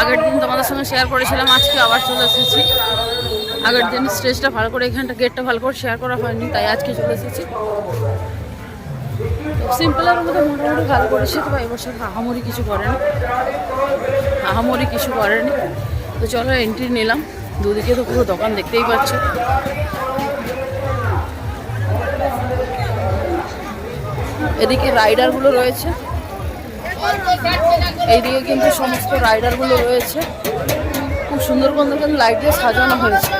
আগের দিন তোমাদের সঙ্গে শেয়ার করেছিলাম, আজকে আবার চলে এসেছি। আগের দিন স্টেজটা ভালো করে, এখানটা গেটটা ভালো করে শেয়ার করা হয়নি, তাই আজকে চলে এসেছি। সিম্পলের মধ্যে মোটামুটি ভালো করেছে, তবে এবছর আহামরি কিছু করেনি, আহামরি কিছু করেনি। তো চলো এন্ট্রি নিলাম। দুদিকে তো পুরো দোকান দেখতেই পাচ্ছ। এদিকে রাইডারগুলো রয়েছে, এইদিকে কিন্তু সমস্ত রাইডারগুলো রয়েছে। খুব সুন্দর কিন্তু লাইট দিয়ে সাজানো হয়েছে।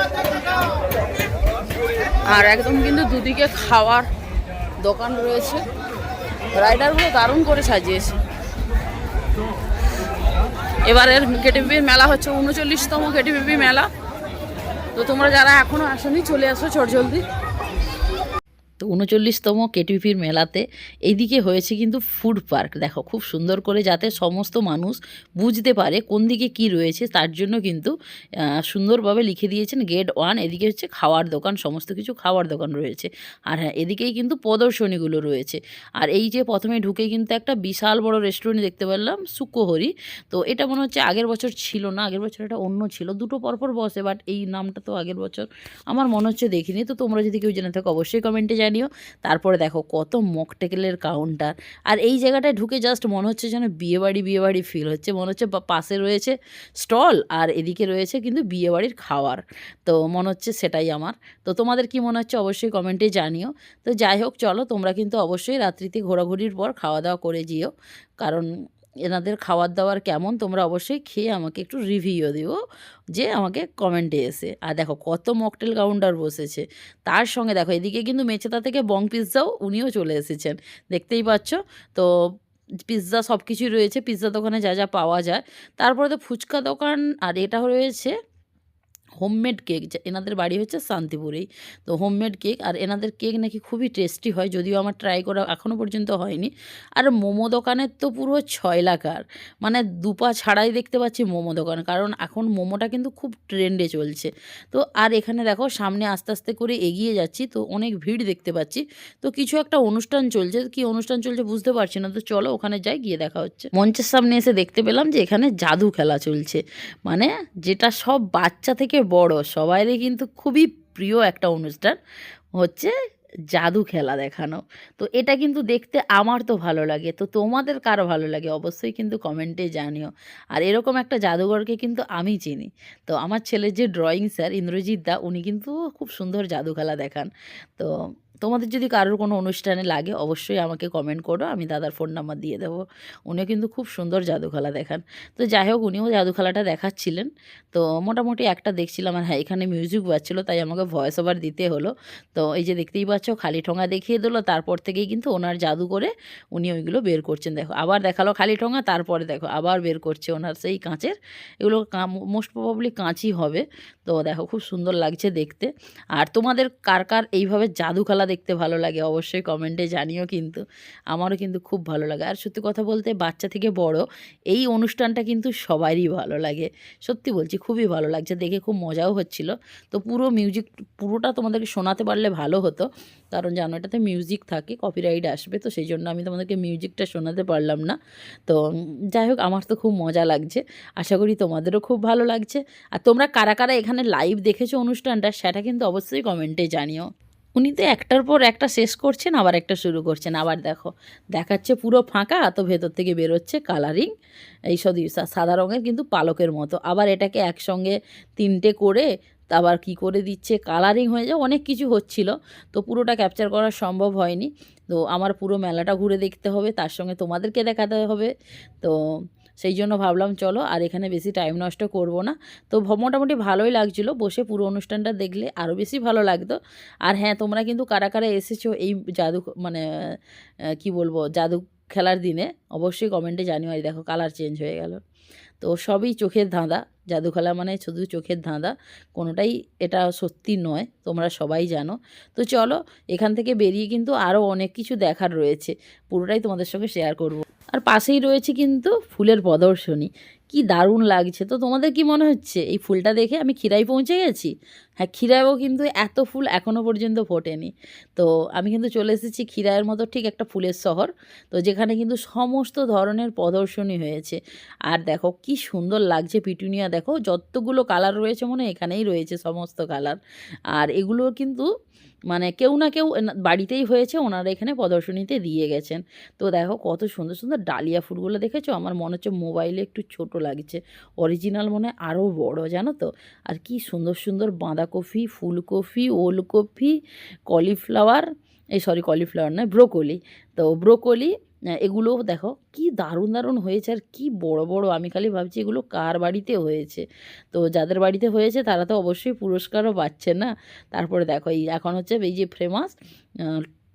আর একদম কিন্তু দুদিকে খাওয়ার দোকান রয়েছে। রাইডারগুলো দারুণ করে সাজিয়েছে। এবারের কেটিভিপির মেলা হচ্ছে 39তম কেটিভিপি মেলা। তো তোমরা যারা এখনো আসোনি চলে আসো চটজলদি। তো 39তম কেটিভিপির মেলাতে এইদিকে হয়েছে কিন্তু ফুড পার্ক। দেখো খুব সুন্দর করে, যাতে সমস্ত মানুষ বুঝতে পারে কোন দিকে কি রয়েছে, তার জন্য কিন্তু সুন্দরভাবে লিখে দিয়েছেন গেট 1। এদিকে হচ্ছে খাওয়ার দোকান, সমস্ত কিছু খাওয়ার দোকান রয়েছে। আর হ্যাঁ, এদিকেই কিন্তু প্রদর্শনীগুলো রয়েছে। আর এই যে প্রথমে ঢুকে কিন্তু একটা বিশাল বড় রেস্টুরেন্ট দেখতে পেলাম, সুকোহরি। তো এটা মনে হচ্ছে আগের বছর ছিল না, আগের বছর এটা অন্য ছিল, দুটো পরপর বসে, বাট এই নামটা তো আগের বছর আমার মনে হচ্ছে দেখিনি। তো তোমরা যদি কেউ জেনে থাকো অবশ্যই কমেন্টে জানিও। তারপরে দেখো কত মকটেলের কাউন্টার। আর এই জায়গাটায় ঢুকে জাস্ট মনে হচ্ছে যেন বিয়েবাড়ি ফিল হচ্ছে। মনে হচ্ছে পাশে রয়েছে স্টল, আর এদিকে রয়েছে কিন্তু বিয়েবাড়ির খাওয়ার। তো মনে হচ্ছে সেটাই আমার। তো তোমাদের কি মনে হচ্ছে অবশ্যই কমেন্টে জানিও। তো যাই হোক, চলো তোমরা কিন্তু অবশ্যই রাত্রিতে ঘোরাঘুরির পর খাওয়া দাওয়া করে যেও, কারণ এনাদের খাবার দাবার কেমন তোমরা অবশ্যই খেয়ে আমাকে একটু রিভিউ দিও, যে আমাকে কমেন্টে এসে। আর দেখো কত মকটেল কাউন্টার বসেছে। তার সঙ্গে দেখো এদিকে কিন্তু মেচেদা থেকে বং পিৎজাও উনিও চলে এসেছেন, দেখতেই পাচ্ছ। তো পিৎজা সব কিছুই রয়েছে, পিৎজা দোকানে যা যা পাওয়া যায়। তারপরে তো ফুচকা দোকান, আর এটা রয়েছে হোমমেড কেক। এনাদের বাড়ি হচ্ছে শান্তিপুরেই। তো হোমমেড কেক, আর এনাদের কেক নাকি খুবই টেস্টি হয়, যদিও আমার ট্রাই করা এখনও পর্যন্ত হয়নি। আর মোমো দোকানের তো পুরো ছয়লাকার, মানে দুপা ছাড়াই দেখতে পাচ্ছি মোমো দোকান, কারণ এখন মোমোটা কিন্তু খুব ট্রেন্ডে চলছে। তো আর এখানে দেখো সামনে আস্তে আস্তে করে এগিয়ে যাচ্ছি, তো অনেক ভিড় দেখতে পাচ্ছি। তো কিছু একটা অনুষ্ঠান চলছে, কি অনুষ্ঠান চলছে বুঝতে পারছি না। তো চলো ওখানে যাই, গিয়ে দেখা হচ্ছে। মঞ্চের সামনে এসে দেখতে পেলাম যে এখানে জাদু খেলা চলছে, মানে যেটা সব বাচ্চা থেকে বড় সবাইরই কিন্তু খুবই প্রিয় একটা অনুষ্ঠান হচ্ছে জাদু খেলা দেখানো। তো এটা কিন্তু দেখতে আমার তো ভালো লাগে, তো তোমাদের কারো ভালো লাগে অবশ্যই কিন্তু কমেন্টে জানিও। আর এরকম একটা জাদুঘরকে কিন্তু আমি চিনি। তো আমার ছেলের যে ড্রয়িং স্যার ইন্দ্রজিৎ দা, উনি কিন্তু খুব সুন্দর জাদু খেলা দেখান। তো তোমাদের যদি কারোর কোনো অনুষ্ঠানে লাগে অবশ্যই আমাকে কমেন্ট করো, আমি দাদার ফোন নাম্বার দিয়ে দেবো। উনিও কিন্তু খুব সুন্দর জাদু খেলা দেখান। তো যাই হোক, উনিও জাদু খেলাটা দেখাচ্ছিলেন। তো মোটামুটি একটা দেখছিলাম। আর হ্যাঁ, এখানে মিউজিক বাজছিলো, তাই আমাকে ভয়েস ওভার দিতে হলো। তো এই যে দেখতেই পাচ্ছ খালি ঠোঙা দেখিয়ে দিল, তারপর থেকেই কিন্তু ওনার জাদু করে উনি ওইগুলো বের করছেন। দেখো আবার দেখালো খালি ঠোঙা, তারপরে দেখো আবার বের করছে ওনার সেই কাঁচের, এগুলো মোস্ট প্রবাবলি কাঁচই হবে। তো দেখো খুব সুন্দর লাগছে দেখতে। আর তোমাদের কার কার এইভাবে জাদু খেলা দেখতে ভালো লাগে অবশ্যই কমেন্টে জানিও কিন্তু। আমারও কিন্তু খুব ভালো লাগে। আর সত্যি কথা বলতে বাচ্চা থেকে বড় এই অনুষ্ঠানটা কিন্তু সবারই ভালো লাগে, সত্যি বলছি খুবই ভালো লাগছে দেখে, খুব মজাও হচ্ছিল। তো পুরো মিউজিক পুরোটা তোমাদেরকে শোনাতে পারলে ভালো হতো, কারণ জানো এটাতে মিউজিক থাকে, কপিরাইট আসবে, তো সেই জন্য আমি তোমাদেরকে মিউজিকটা শোনাতে পারলাম না। তো যাই হোক, আমার তো খুব মজা লাগছে, আশা করি তোমাদেরও খুব ভালো লাগছে। আর তোমরা কারা কারা এখানে লাইভ দেখেছো অনুষ্ঠানটা সেটা কিন্তু অবশ্যই কমেন্টে জানিও। উনি তো একটার পর একটা শেষ করছেন, আবার একটা শুরু করছেন। আবার দেখো দেখাচ্ছে পুরো ফাঁকা, তো ভেতর থেকে বেরোচ্ছে কালারিং এই সব সাদা রঙের কিন্তু পালকের মতো। আবার এটাকে একসঙ্গে তিনটে করে আবার কি করে দিচ্ছে, কালারিং হয়ে যায়, অনেক কিছু হচ্ছিল। তো পুরোটা ক্যাপচার করা সম্ভব হয়নি। তো আমার পুরো মেলাটা ঘুরে দেখতে হবে, তার সঙ্গে তোমাদেরকে দেখাতে হবে। তো সেই জন্য ভাবলাম চলো আর এখানে বেশি টাইম নষ্ট করব না। তো মোটামুটি ভালোই লাগছিলো বসে, পুরো অনুষ্ঠানটা দেখলে আরও বেশি ভালো লাগতো। আর হ্যাঁ, তোমরা কিন্তু কারা কারা এসেছো এই জাদু মানে কি বলবো জাদু খেলার দিনে অবশ্যই কমেন্টে জানিও। আর দেখো কালার চেঞ্জ হয়ে গেল। তো সবই চোখের ধাঁধা, জাদু খেলা মানে শুধু চোখের ধাঁধা, কোনোটাই এটা সত্যি নয়, তোমরা সবাই জানো। তো চলো এখান থেকে বেরিয়ে কিন্তু আরও অনেক কিছু দেখার রয়েছে, পুরোটাই তোমাদের সঙ্গে শেয়ার করব। আর পাশেই রয়েছে কিন্তু ফুলের প্রদর্শনী, কি দারুণ লাগছে। তো তোমাদের কি মনে হচ্ছে এই ফুলটা দেখে আমি খিরাই পৌঁছে গেছি? হ্যাঁ, ক্ষীরায়ও কিন্তু এত ফুল এখনও পর্যন্ত ফোটেনি। তো আমি কিন্তু চলে এসেছি ক্ষীরায়ের মতো ঠিক একটা ফুলের শহর, তো যেখানে কিন্তু সমস্ত ধরনের প্রদর্শনী হয়েছে। আর দেখো কি সুন্দর লাগছে পিটুনিয়া, দেখো যতগুলো কালার রয়েছে মনে হয় এখানেই রয়েছে সমস্ত কালার। আর এগুলো কিন্তু মানে কেউ না কেউ বাড়িতেই হয়েছে, ওনারা এখানে প্রদর্শনীতে দিয়ে গেছেন। তো দেখো কত সুন্দর সুন্দর ডালিয়া ফুলগুলো দেখেছো, আমার মনে হচ্ছে মোবাইলে একটু ছোট লাগছে, অরিজিনাল মনে হয় আরও বড়, জানো তো। আর কি সুন্দর সুন্দর বাঁধাকপি, ফুলকপি, ওলকপি, কলিফ্লাওয়ার, এই সরি কলিফ্লাওয়ার নয়, ব্রোকলি। তো ব্রোকলি এগুলো দেখো কি দারুণ দারুণ হয়েছে, আর কি বড় বড়। আমি খালি ভাবছি এগুলো কার বাড়িতে হয়েছে। তো যাদের বাড়িতে হয়েছে তারা তো অবশ্যই পুরস্কারও পাচ্ছে না। তারপরে দেখো এই এখন হচ্ছে এই যে ফেমাস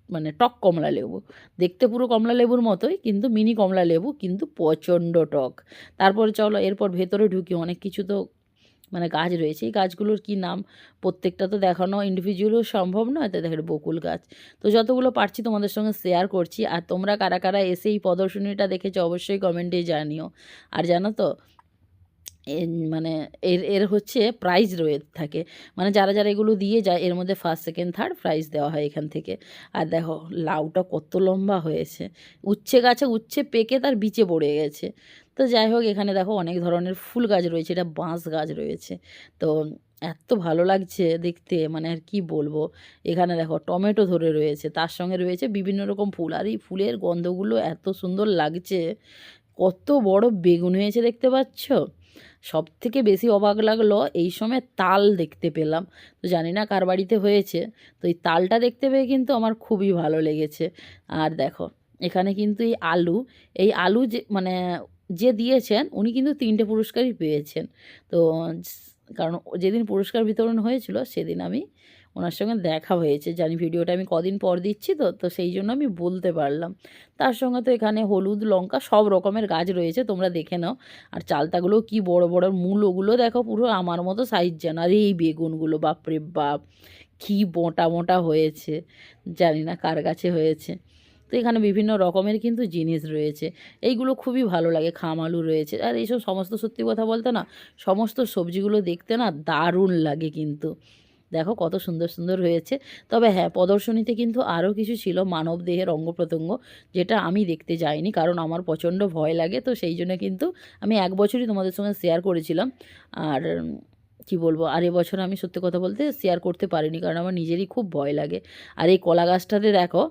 মানে টক কমলা লেবু, দেখতে পুরো কমলা লেবুর মতোই কিন্তু মিনি কমলা লেবু, কিন্তু প্রচণ্ড টক। তারপরে চলো এরপর ভেতরে ঢুকি, অনেক কিছু তো মানে গাছ রয়েছে, এই গাছগুলোর কি নাম প্রত্যেকটা তো দেখানো ইন্ডিভিজুয়ালও সম্ভব নয়। তো দেখো বকুল গাছ, তো যতগুলো পারছি তোমাদের সঙ্গে শেয়ার করছি। আর তোমরা কারা কারা এসে এই প্রদর্শনীটা দেখেছো অবশ্যই কমেন্টে জানিও। আর জানো তো মানে এর এর হচ্ছে প্রাইজ রয়ে থাকে, মানে যারা যারা এগুলো দিয়ে যায় এর মধ্যে ফার্স্ট সেকেন্ড থার্ড প্রাইজ দেওয়া হয় এখান থেকে। আর দেখো লাউটা কত লম্বা হয়েছে, উচ্ছে গাছে উচ্ছে পেকে তার বিচে পড়ে গেছে। তো যাই হোক এখানে দেখো অনেক ধরনের ফুল গাছ রয়েছে, এটা বাঁশ গাছ রয়েছে। তো এত ভালো লাগছে দেখতে, মানে আর কি বলবো। এখানে দেখো টমেটো ধরে রয়েছে, তার সঙ্গে রয়েছে বিভিন্ন রকম ফুল, আর এই ফুলের গন্ধগুলো এত সুন্দর লাগছে। কত বড় বেগুন হয়েছে দেখতে পাচ্ছ। সব থেকে বেশি অবাক লাগলো এই সময় তাল দেখতে পেলাম, তো জানি না কার বাড়িতে হয়েছে। তো এই তালটা দেখতে পেয়ে কিন্তু আমার খুবই ভালো লেগেছে। আর দেখো এখানে কিন্তু এই আলু যে মানে যে দিয়েছেন উনি কিন্তু 3টে পুরস্কারই পেয়েছেন। তো কারণ যেদিন পুরস্কার বিতরণ হয়েছিল সেদিন আমি ওনার সঙ্গে দেখা হয়েছে, জানি ভিডিওটা আমি কদিন পর দিচ্ছি, তো তো সেই জন্য আমি বলতে পারলাম। তার সঙ্গে তো এখানে হলুদ লঙ্কা সব রকমের গাছ রয়েছে, তোমরা দেখে নাও। আর চালতাগুলো কি বড় বড়, মূলগুলো দেখো পুরো আমার মতো সাইজ যেন। আর এই বেগুনগুলো বাপরে বাপ কি মোটা মোটা হয়েছে, জানি না কার কাছে হয়েছে। তো এখানে বিভিন্ন রকমের কিন্তু জিনিস রয়েছে, এইগুলো খুবই ভালো লাগে। খাম আলু রয়েছে, আর এইসব সমস্ত সত্যি কথা বলতে না সমস্ত সবজিগুলো দেখতে না দারুণ লাগে কিন্তু। দেখো কত সুন্দর সুন্দর হয়েছে। তবে হ্যাঁ, প্রদর্শনীতে কিন্তু আরও কিছু ছিল মানব দেহের অঙ্গ প্রত্যঙ্গ, যেটা আমি দেখতে যাইনি কারণ আমার প্রচণ্ড ভয় লাগে। তো সেই জন্য কিন্তু আমি এক বছরই তোমাদের সঙ্গে শেয়ার করেছিলাম। আর কি বলবো, আর এবছর আমি সত্যি কথা বলতে শেয়ার করতে পারিনি কারণ আমার নিজেরই খুব ভয় লাগে। আর এই কলা গাছটাতে দেখো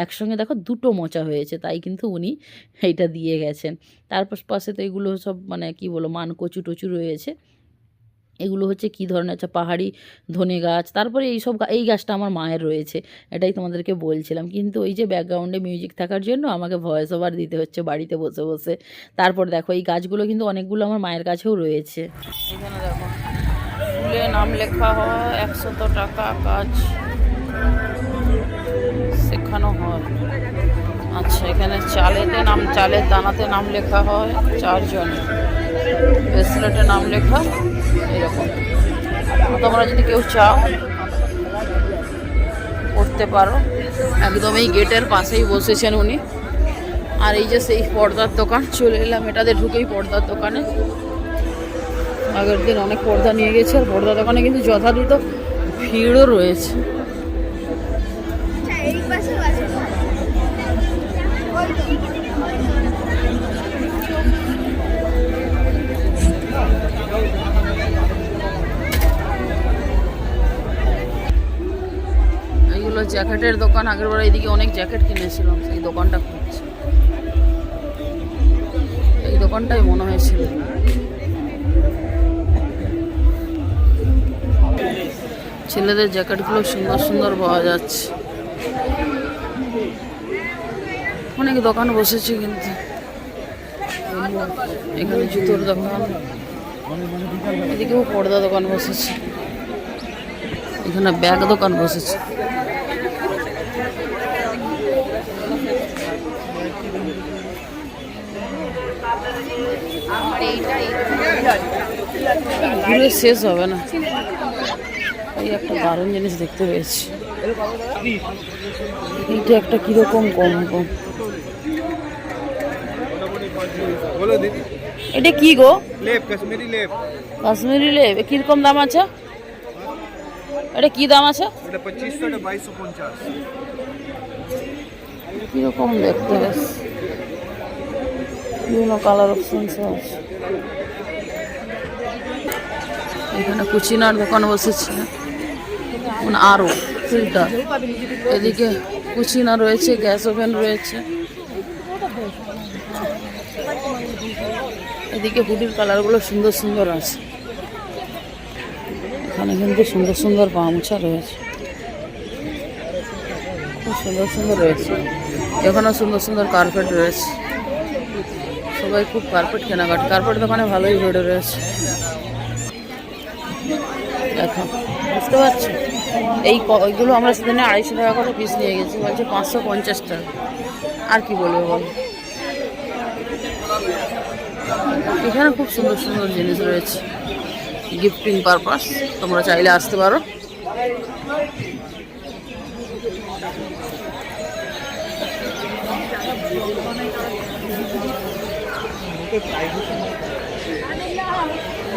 একসঙ্গে দেখো 2টো মোচা হয়েছে, তাই কিন্তু উনি এইটা দিয়ে গেছেন। তারপর পাশে তো এগুলো সব মানে কি বলবো মান কচু টচু রয়েছে। এগুলো হচ্ছে কী ধরনের, আচ্ছা পাহাড়ি ধনে গাছ। তারপরে এই গাছটা আমার মায়ের রয়েছে, এটাই তোমাদেরকে বলছিলাম। কিন্তু ওই যে ব্যাকগ্রাউন্ডে মিউজিক থাকার জন্য আমাকে ভয়েস ওভার দিতে হচ্ছে বাড়িতে বসে বসে। তারপর দেখো এই গাছগুলো কিন্তু অনেকগুলো আমার মায়ের কাছেও রয়েছে। এখানে দেখো ফুলে নাম লেখা হয়, 100 টাকা কাজ শেখানো হয়। আচ্ছা এখানে চালের দানাতে নাম লেখা হয় 4 জন, ব্রেসলেটে নাম লেখা এরকম। তোমরা যদি কেউ চাও করতে পারো। একদম এই গেটের পাশেই বসেছেন উনি। আর এই যে সেই পর্দার দোকান, চলে এলাম এটাতে ঢুকেই পর্দার দোকানে। আগের দিন অনেক পর্দা নিয়ে গেছে, আর পর্দা দোকানে কিন্তু যথাযথ ভিড়ও রয়েছে। এইগুলো জ্যাকেটের দোকান, আগের বার এইদিকে অনেক জ্যাকেট কিনেছিলাম, সেই দোকানটা খুঁজছি। এই দোকানটাই মনে হয়েছিল। ছেলেদের জ্যাকেটগুলো সুন্দর সুন্দর পাওয়া যাচ্ছে, অনেক দোকান বসেছে কিন্তু। এখানে জুতোর দোকান, এদিকেও পর্দা দোকান বসেছে, এখানে ব্যাগ দোকান বসেছে। ঘুরে শেষ হবে না। এই একটা দারুণ জিনিস দেখতে পেয়েছি, এইটা একটা কিরকম কম কম। এটা কি গো? লেপ, কাশ্মীরি লেপ। কাশ্মীরি লেপ কিরকম দাম আছে? এটা কি দাম আছে? এটা 2500, এটা 2250। কীরকম দেখতে বেশ বিভিন্ন কালার অপশনস আছে। এখানে কুচিনার দোকান বসেছে, মানে আরও ফিল্টার। এদিকে কুচিনা রয়েছে, গ্যাস ওভেন রয়েছে। এদিকে হুডির কালারগুলো সুন্দর সুন্দর আছে। এখানে কিন্তু সুন্দর সুন্দর গামছা রয়েছে, খুব সুন্দর সুন্দর রয়েছে। এখানেও সুন্দর সুন্দর কার্পেট রয়েছে। সবাই খুব কার্পেট কেনাকাটা, কার্পেট দোকানে ভালোই ভিড় রয়েছে। দেখো, বুঝতে পারছো, এইগুলো আমরা সেদিনে 250 টাকা করে পিস নিয়ে গেছি, বলছে 550 টাকা। আর কি বলবো বলো। এখানে খুব সুন্দর সুন্দর জিনিস রয়েছে, গিফটিং পারপাস। তোমরা চাইলে আসতে পারো।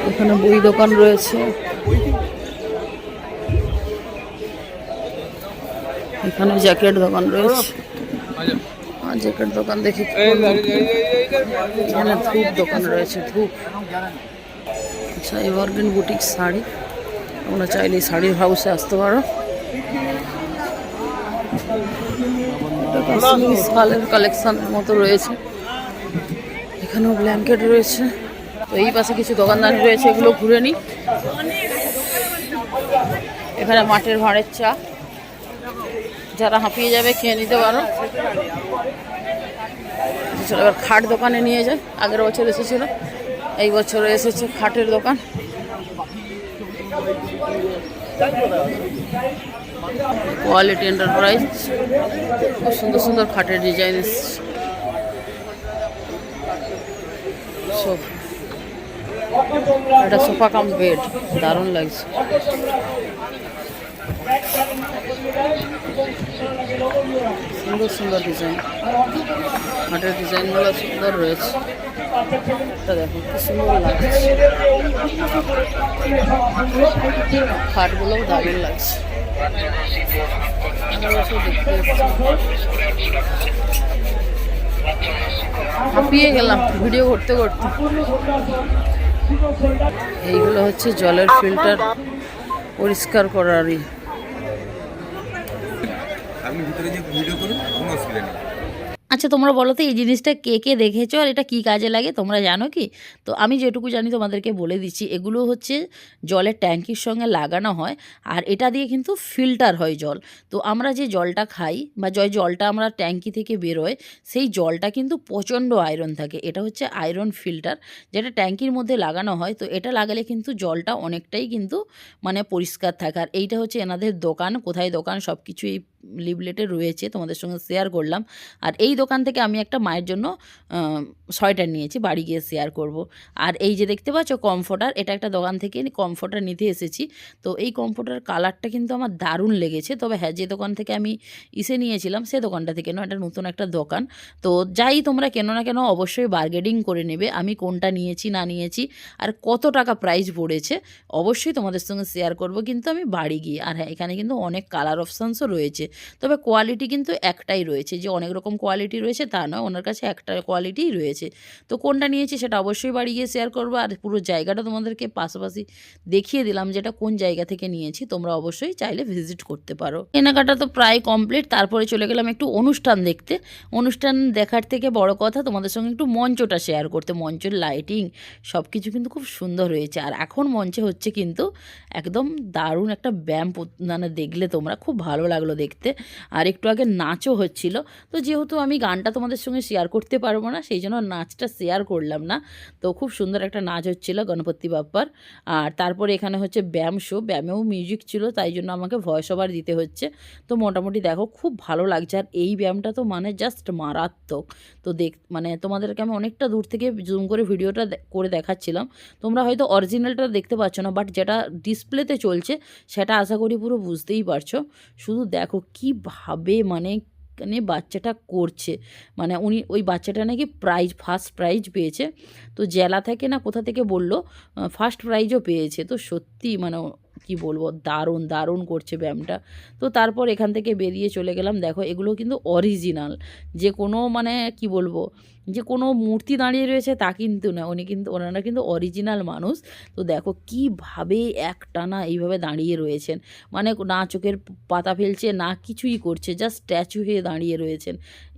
এখানে বই দোকান রয়েছে, এখানে জ্যাকেট দোকান রয়েছে। জ্যাকেট দোকান দেখি। এখানে ধূপ দোকান রয়েছে, ধূপ। আচ্ছা, এভারগ্রিন বুটিক শাড়ি। তোমরা চাইলে শাড়ির হাউসে আসতে পারো। শালের কালেকশনের মতো রয়েছে। এখানেও ব্ল্যাঙ্কেট রয়েছে। তো এই পাশে কিছু দোকানদারি রয়েছে, এগুলো ঘুরে নিই। এখানে মাঠের ভাঁড়ের চা, যারা হাঁপিয়ে যাবে খেয়ে নিতে পারো। এবার খাট দোকানে নিয়ে যায়, আগের বছর এসেছিল, এই বছর এসেছে খাটের দোকান। কোয়ালিটি এন্টারপ্রাইজ, খুব সুন্দর সুন্দর খাটের ডিজাইন এসেছে। এটা সোফা কাম বেড, দারুণ লাগছে। সুন্দর সুন্দর ডিজাইন, খাটের ডিজাইনগুলো সুন্দর রয়েছে। এটা দেখো কি সুন্দর লাগছে, খাটগুলোও দারুণ লাগছে। হাঁপিয়ে গেলাম ভিডিও করতে করতে। এইগুলো হচ্ছে জলের ফিল্টার পরিষ্কার করারই। আপনি ভিতরে যে ভিডিও করুন, কোনো অসুবিধা নেই। আচ্ছা, তোমরা বলো তো এই জিনিসটা কে কে দেখেছো আর এটা কী কাজে লাগে তোমরা জানো কি? তো আমি যেটুকু জানি তোমাদেরকে বলে দিচ্ছি। এগুলো হচ্ছে জলের ট্যাঙ্কির সঙ্গে লাগানো হয়, আর এটা দিয়ে কিন্তু ফিল্টার হয় জল। তো আমরা যে জলটা খাই বা জলটা আমরা ট্যাঙ্কি থেকে বেরোয়, সেই জলটা কিন্তু প্রচণ্ড আয়রন থাকে। এটা হচ্ছে আয়রন ফিল্টার, যেটা ট্যাঙ্কির মধ্যে লাগানো হয়। তো এটা লাগালে কিন্তু জলটা অনেকটাই কিন্তু মানে পরিষ্কার থাকে। আর এইটা হচ্ছে এনাদের দোকান, কোথায় দোকান সব কিছু এই লিফলেটে রয়েছে, তোমাদের সঙ্গে শেয়ার করলাম। আর এই দোকান থেকে আমি একটা মায়ের জন্য সোয়েটার নিয়েছি, বাড়ি গিয়ে শেয়ার করব। আর এই যে দেখতে পাচ্ছ কমফোর্টার, এটা একটা দোকান থেকে কমফোর্টার নিতে এসেছি। তো এই কমফোর্টার কালারটা কিন্তু আমার দারুণ লেগেছে। তবে হ্যাঁ, যে দোকান থেকে আমি নিয়েছিলাম সে দোকানটা থেকে নয়, এটা নতুন একটা দোকান। তো যাই তোমরা কেন না কেন অবশ্যই বার্গেনিং করে নেবে, আমি কোনটা নিয়েছি না নিয়েছি আর কত টাকা প্রাইস পড়েছে অবশ্যই তোমাদের সঙ্গে শেয়ার করব কিন্তু আমি বাড়ি গিয়ে। আর হ্যাঁ, এখানে কিন্তু অনেক কালার অপশানসও রয়েছে, তবে কোয়ালিটি কিন্তু একটাই রয়েছে। যে অনেক রকম কোয়ালিটি রয়েছে তা নয়, ওনার কাছে একটা কোয়ালিটিই রয়েছে। তো কোনটা নিয়েছি সেটা অবশ্যই বাড়ি গিয়ে শেয়ার করবো। আর পুরো জায়গাটা তোমাদেরকে পাশাপাশি দেখিয়ে দিলাম যেটা কোন জায়গা থেকে নিয়েছি। তোমরা অবশ্যই চাইলে ভিজিট করতে পারো। কেনাকাটা তো প্রায় কমপ্লিট, তারপরে চলে গেলাম একটু অনুষ্ঠান দেখতে। অনুষ্ঠান দেখার থেকে বড় কথা তোমাদের সঙ্গে একটু মঞ্চটা শেয়ার করতে। মঞ্চের লাইটিং সব কিছু কিন্তু খুব সুন্দর হয়েছে। আর এখন মঞ্চে হচ্ছে কিন্তু একদম দারুণ একটা ব্যায়াম, মানে দেখলে তোমরা খুব ভালো লাগলো দেখতে। আর একটু আগে নাচও হচ্ছিল। তো যেহেতু আমি গানটা তোমাদের সঙ্গে শেয়ার করতে পারবো না, সেই জন্য নাচটা শেয়ার করলাম না। তো খুব সুন্দর একটা নাচ হচ্ছিল গণপতি বাপ্পার। আর তারপরে এখানে হচ্ছে ব্যায়াম শো, ব্যায়ামেও মিউজিক ছিল, তাই জন্য আমাকে ভয়েস ওভার দিতে হচ্ছে। তো মোটামুটি দেখো খুব ভালো লাগছে। আর এই ব্যায়ামটা তো মানে জাস্ট মারাত্মক। তো মানে তোমাদেরকে আমি অনেকটা দূর থেকে জুম করে ভিডিওটা করে দেখাচ্ছিলাম। তোমরা হয়তো অরিজিনালটা দেখতে পাচ্ছ না, বাট যেটা ডিসপ্লেতে চলছে সেটা আশা করি পুরো বুঝতেই পারছো। শুধু দেখো কীভাবে মানে বাচ্চাটা করছে। মানে ওই বাচ্চাটা নাকি ফার্স্ট প্রাইজ পেয়েছে। তো জেলা থেকে না কোথা থেকে বললো ফার্স্ট প্রাইজও পেয়েছে। তো সত্যি মানে কি বলবো, দারুণ দারুণ করছে ব্যায়ামটা। তো তারপর এখান থেকে বেরিয়ে চলে গেলাম। দেখো এগুলো কিন্তু অরিজিনাল, যে কোনো মানে কি বলবো, যে কোনো মূর্তি দাঁড়িয়ে রয়েছে তা কিন্তু না, ওনারা কিন্তু অরিজিনাল মানুষ। তো দেখো কীভাবে একটানা এইভাবে দাঁড়িয়ে রয়েছেন, মানে না চোখের পাতা ফেলছে না কিছুই করছে, জাস্ট স্ট্যাচু হয়ে দাঁড়িয়ে রয়েছেন।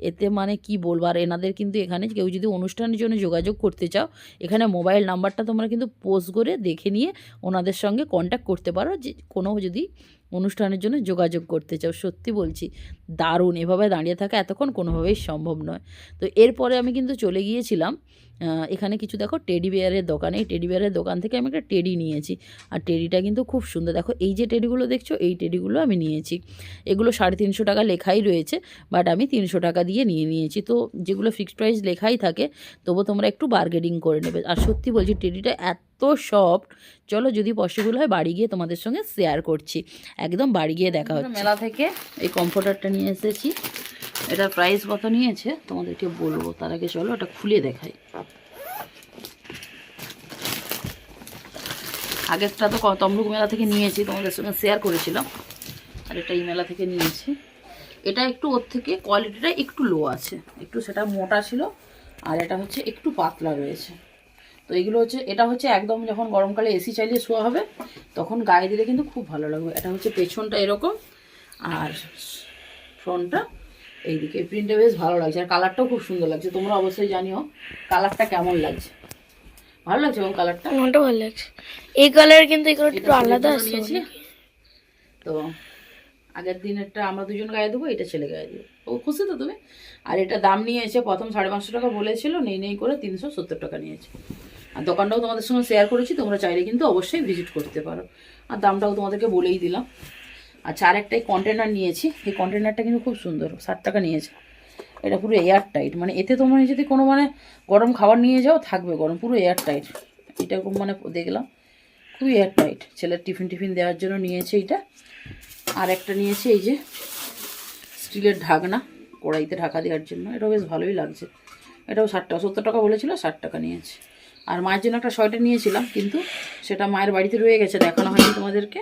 এতে মানে কি বলবো। আর এনাদের কিন্তু এখানে কেউ যদি অনুষ্ঠানের জন্য যোগাযোগ করতে চাও, এখানে মোবাইল নাম্বারটা তোমরা কিন্তু পোস্ট করে দেখে নিয়ে ওনাদের সঙ্গে কন্ট্যাক্ট করতে পারো, যে কোনো যদি অনুষ্ঠানের জন্য যোগাযোগ করতে চাও। সত্যি বলছি দারুণ, এভাবে দাঁড়িয়ে থাকা এতক্ষণ কোনোভাবেই সম্ভব নয়। তো এরপরে আমি কিন্তু চলে গিয়েছিলাম এখানে কিছু দেখো টেডি বিয়ারের দোকানে। এই টেডি বিয়ারের দোকান থেকে আমি একটা টেডি নিয়েছি, আর টেডিটা কিন্তু খুব সুন্দর। দেখো এই যে টেডিগুলো দেখছো, এই টেডিগুলো আমি নিয়েছি। এগুলো 350 টাকা লেখাই রয়েছে, বাট আমি 300 টাকা দিয়ে নিয়েছি। তো যেগুলো ফিক্সড প্রাইস লেখাই থাকে, তবু তোমরা একটু বার্গেনিং করে নেবে। আর সত্যি বলছি টেডিটা এত সফট, চলো যদি পসিবল হয় বাড়ি গিয়ে তোমাদের সঙ্গে শেয়ার করছি, একদম বাড়ি গিয়ে দেখা হচ্ছে। মেলা থেকে এই কমফোর্টারটা নিয়ে এসেছি, এটার প্রাইস কত নিয়েছে তোমাদেরকে বলবো, তার আগে চলো এটা খুলে দেখাই। আগেরটা তো তমলুক মেলা থেকে নিয়েছি, তোমাদের সঙ্গে শেয়ার করেছিলাম, আর এটা এই মেলা থেকে নিয়েছি। এটা একটু ওর থেকে কোয়ালিটিটা একটু লো আছে, একটু সেটা মোটা ছিল, আর এটা হচ্ছে একটু পাতলা রয়েছে। তো এইগুলো হচ্ছে, এটা হচ্ছে একদম যখন গরমকালে এসি চালিয়ে শোয়া হবে তখন গায়ে দিলে কিন্তু খুব ভালো লাগবে। এটা হচ্ছে পেছনটা এরকম, আর ফ্রন্টটা এইদিকে। প্রিন্টটা বেশ ভালো লাগছে, আর কালারটাও খুব সুন্দর লাগছে। তোমরা অবশ্যই জানিও কালারটা কেমন লাগছে। ভালো লাগছে এবং কালারটা, আমারটা ভালো লাগছে। এই কালার কিন্তু এই কালারটা একটু আলাদা আছে। তো আগের দিনেরটা আমরা দুজন গায়ে দেবো, এটা ছেলে গায়ে দেবো। ও খুশি তো তুমি? আর এটা দাম নিয়েছে, প্রথম 550 টাকা বলেছিল, নেই করে 370 টাকা নিয়েছে। আর দোকানটাও তোমাদের সঙ্গে শেয়ার করেছি, তোমরা চাইলে কিন্তু অবশ্যই ভিজিট করতে পারো। আর দামটাও তোমাদেরকে বলেই দিলাম। আচ্ছা, আর একটা কন্টেনার নিয়েছি, এই কন্টেনারটা কিন্তু খুব সুন্দর, 60 টাকা নিয়েছে। এটা পুরো এয়ার টাইট, মানে এতে তোমরা যদি কোনো মানে গরম খাবার নিয়ে যাও থাকবে গরম, পুরো এয়ার টাইট। এটা মানে দেখলাম খুবই এয়ার টাইট। ছেলের টিফিন দেওয়ার জন্য নিয়েছে এইটা। আর একটা নিয়েছে এই যে স্টিলের ঢাকনা, কড়াইতে ঢাকা দেওয়ার জন্য। এটাও বেশ ভালোই লাগছে। এটাও 70 টাকা বলেছিল, 60 টাকা নিয়েছে। আর মায়ের জন্য একটা সোয়েটার নিয়েছিলাম, কিন্তু সেটা মায়ের বাড়িতে রয়ে গেছে, দেখানো হয়নি তোমাদেরকে।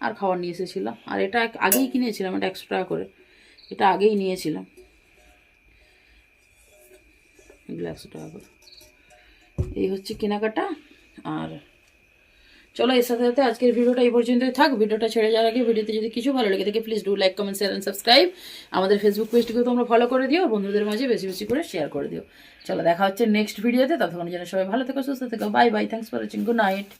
আর খাবার নিয়ে এসেছিলাম। আর এটা আগেই কিনেছিলাম, এটা 100 টাকা করে, এটা আগেই নিয়েছিলাম। এগুলো 100 টাকা করে। এই হচ্ছে কেনাকাটা। আর চলো এর সাথে সাথে আজকের ভিডিওটা এই পর্যন্তই থাক। ভিডিওটা ছেড়ে যাওয়ার আগে ভিডিওতে যদি কিছু ভালো লেগে থাকে please do like, comment, share and subscribe. আমাদের ফেসবুক পেজটিকেও তোমরা ফলো করে দিও, আর বন্ধুদের মাঝে বেশি বেশি করে শেয়ার করে দিও। চলো দেখা হচ্ছে নেক্সট ভিডিওতে, ততক্ষণ যেন সবাই ভালো থেকো, সুস্থ থেকো। Bye bye, thanks for watching, good night.